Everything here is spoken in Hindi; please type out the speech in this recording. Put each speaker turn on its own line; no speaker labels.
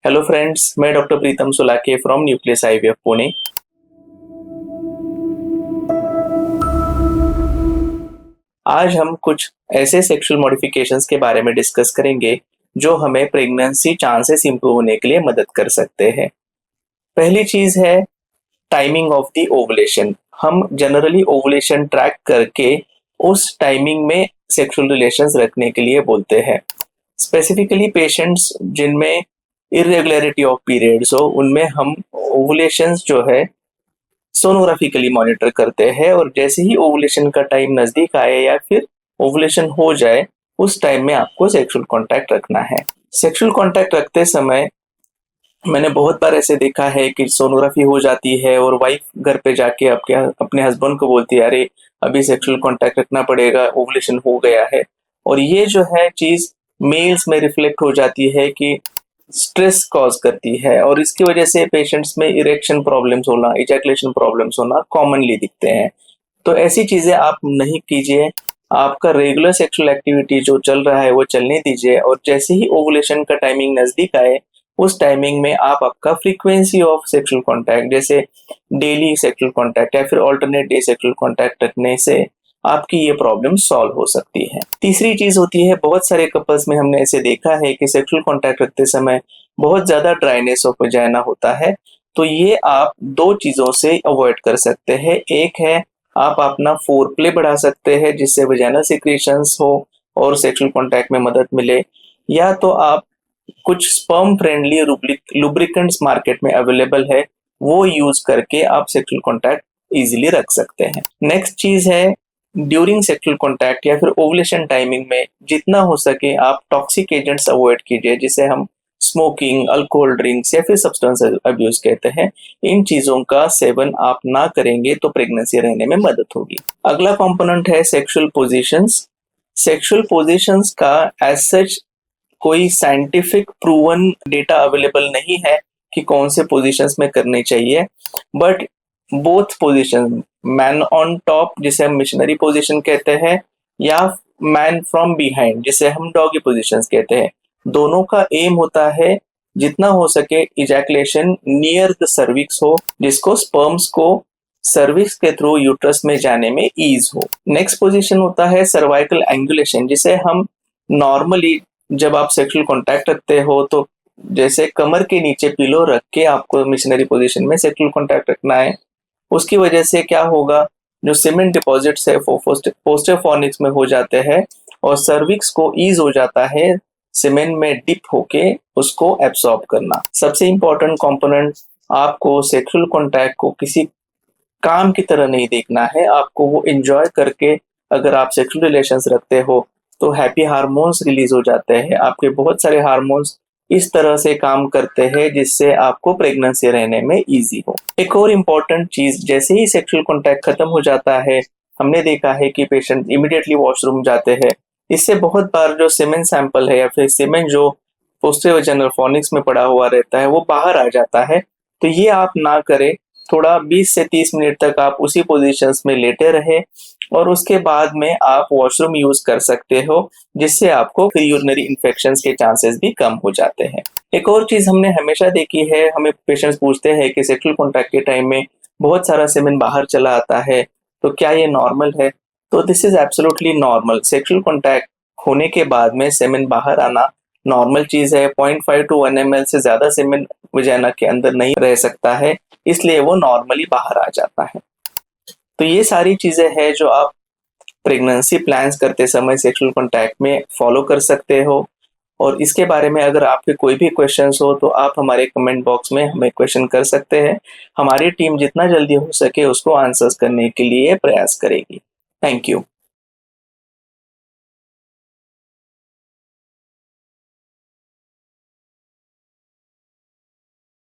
हेलो फ्रेंड्स, मैं doctor Pritam Solake from nucleus IVF Pune. आज हम कुछ ऐसे सेक्सुअल मॉडिफिकेशंस के बारे में डिस्कस करेंगे जो हमें प्रेगनेंसी चांसेस इंप्रूव होने के लिए मदद कर सकते हैं। पहली चीज है टाइमिंग ऑफ द ओवुलेशन। हम जनरली ओवुलेशन ट्रैक करके उस टाइमिंग में सेक्सुअल रिलेशंस रखने के लिए बोलते हैं। स्पेसिफिकली पेशेंट्स जिनमें इरेगुलरिटी ऑफ पीरियड्स हो, उनमें हम ओवुलेशंस जो है सोनोग्राफिकली मॉनिटर करते हैं, और जैसे ही ओवुलेशन का टाइम नजदीक आए या फिर ओवुलेशन हो जाए उस टाइम में आपको सेक्सुअल कांटेक्ट रखना है। सेक्सुअल कांटेक्ट रखते समय मैंने बहुत बार ऐसे देखा है कि सोनोग्राफी हो जाती है और वाइफ घर पे जाके अपने हस्बैंड को बोलती है, अरे अभी सेक्सुअल कांटेक्ट रखना पड़ेगा, ओवुलेशन हो गया है। और ये जो है चीज मेल्स में रिफ्लेक्ट हो जाती है कि स्ट्रेस कॉज करती है, और इसकी वजह से पेशेंट्स में इरेक्शन प्रॉब्लम्स होना, इजैकुलेशन प्रॉब्लम्स होना कॉमनली दिखते हैं। तो ऐसी चीजें आप नहीं कीजिए। आपका रेगुलर सेक्सुअल एक्टिविटी जो चल रहा है वो चलने दीजिए, और जैसे ही ओवुलेशन का टाइमिंग नजदीक आए उस टाइमिंग में आप आपका फ्रीक्वेंसी ऑफ सेक्सुअल कांटेक्ट, जैसे डेली सेक्सुअल कांटेक्ट या फिर अल्टरनेट डे सेक्सुअल कांटेक्ट रखने से आपकी ये प्रॉब्लम सॉल्व हो सकती है। तीसरी चीज होती है, बहुत सारे कपल्स में हमने ऐसे देखा है कि सेक्सुअल कांटेक्ट रखते समय बहुत ज्यादा ड्राइनेस ऑफ वजाइना होता है। तो ये आप दो चीजों से अवॉइड कर सकते हैं। एक है आप अपना फोर प्ले बढ़ा सकते हैं जिससे वजाइनल सिक्रीशंस हो और सेक्सुअल कांटेक्ट में मदद मिले, या तो आप कुछ स्पर्म फ्रेंडली लुब्रिकेंट्स मार्केट में अवेलेबल है वो यूज करके आप सेक्सुअल कांटेक्ट इजीली रख सकते हैं। नेक्स्ट चीज है, ड्यूरिंग सेक्सुअल कांटेक्ट या फिर ओवुलेशन टाइमिंग में जितना हो सके आप टॉक्सिक एजेंट्स अवॉइड कीजिए, जिसे हम स्मोकिंग, अल्कोहल ड्रिंक्स या फिर सब्सटेंस अब्यूज कहते हैं। इन चीजों का सेवन आप ना करेंगे तो प्रेगनेंसी रहने में मदद होगी। अगला कंपोनेंट है सेक्सुअल पोजीशंस। सेक्सुअल पोजीशंस का एज सच कोई साइंटिफिक प्रूवन डेटा अवेलेबल नहीं है कि कौन से पोजीशंस में करने चाहिए, but both position, man on top जिसे हम मिशनरी पोजीशन कहते हैं, या मैन फ्रॉम बिहाइंड जिसे हम डॉगी पोजीशंस कहते हैं, दोनों का एम होता है जितना हो सके इजैकुलेशन नियर द सर्विक्स हो, जिसको स्पर्म्स को सर्विक्स के थ्रू यूट्रस में जाने में ईज हो। नेक्स्ट पोजीशन होता है सर्वाइकल एंगुलेशन, जिसे हम नॉर्मली जब आप सेक्सुअल कांटेक्ट रखते हो तो जैसे कमर के नीचे पिलो रख के आपको मिशनरी पोजीशन में सेक्सुअल कांटेक्ट रखना है। उसकी वजह से क्या होगा, जो सीमेंट डिपॉजिट्स है पोस्टर फॉर्निक्स में हो जाते हैं और सर्विक्स को ईज हो जाता है सीमेंट में डिप होके उसको एब्सॉर्ब करना। सबसे इंपॉर्टेंट कंपोनेंट, आपको सेक्सुअल कांटेक्ट को किसी काम की तरह नहीं देखना है, आपको वो एंजॉय करके अगर आप सेक्सुअल रिलेशंस रखते हो तो हैप्पी हार्मोन्स रिलीज हो जाते हैं। आपके बहुत सारे हार्मोन्स इस तरह से काम करते हैं जिससे आपको प्रेगनेंसी रहने में इजी हो। एक और इम्पोर्टेंट चीज, जैसे ही सेक्सुअल कांटेक्ट खत्म हो जाता है हमने देखा है कि पेशेंट इमीडिएटली वॉशरूम जाते हैं। इससे बहुत बार जो सीमेन सैंपल है या फिर सीमेन जो पोस्टीरियर वजाइनल फॉर्निक्स में पड़ा हुआ रहता है वो बाहर आ जाता है। तो ये आप ना करें, थोड़ा 20 से 30 मिनट तक आप उसी पोजीशंस में लेटे रहे और उसके बाद में आप वॉशरूम यूज कर सकते हो, जिससे आपको यूरिनरी इन्फेक्शंस के चांसेस भी कम हो जाते हैं। एक और चीज हमने हमेशा देखी है, हमें पेशेंट्स पूछते हैं कि सेक्सुअल कांटेक्ट के टाइम में बहुत सारा सेमेन बाहर चला आता है, तो क्या ये नॉर्मल है? तो this is absolutely normal. Sexual contact होने के बाद में सेमेन बाहर आना नॉर्मल चीज है। 0.5 to 1 ml से ज्यादा सेमेन वजाइना के अंदर नहीं रह सकता है, इसलिए वो नॉर्मली बाहर आ जाता है। तो ये सारी चीजें हैं जो आप प्रेगनेंसी प्लान्स करते समय सेक्सुअल कांटेक्ट में फॉलो कर सकते हो। और इसके बारे में अगर आपके कोई भी क्वेश्चंस हो तो आप हमारे कमेंट बॉक्स में हमें क्वेश्चन कर सकते हैं। हमारी टीम जितना जल्दी हो सके उसको आंसर्स करने के लिए प्रयास करेगी। Thank you.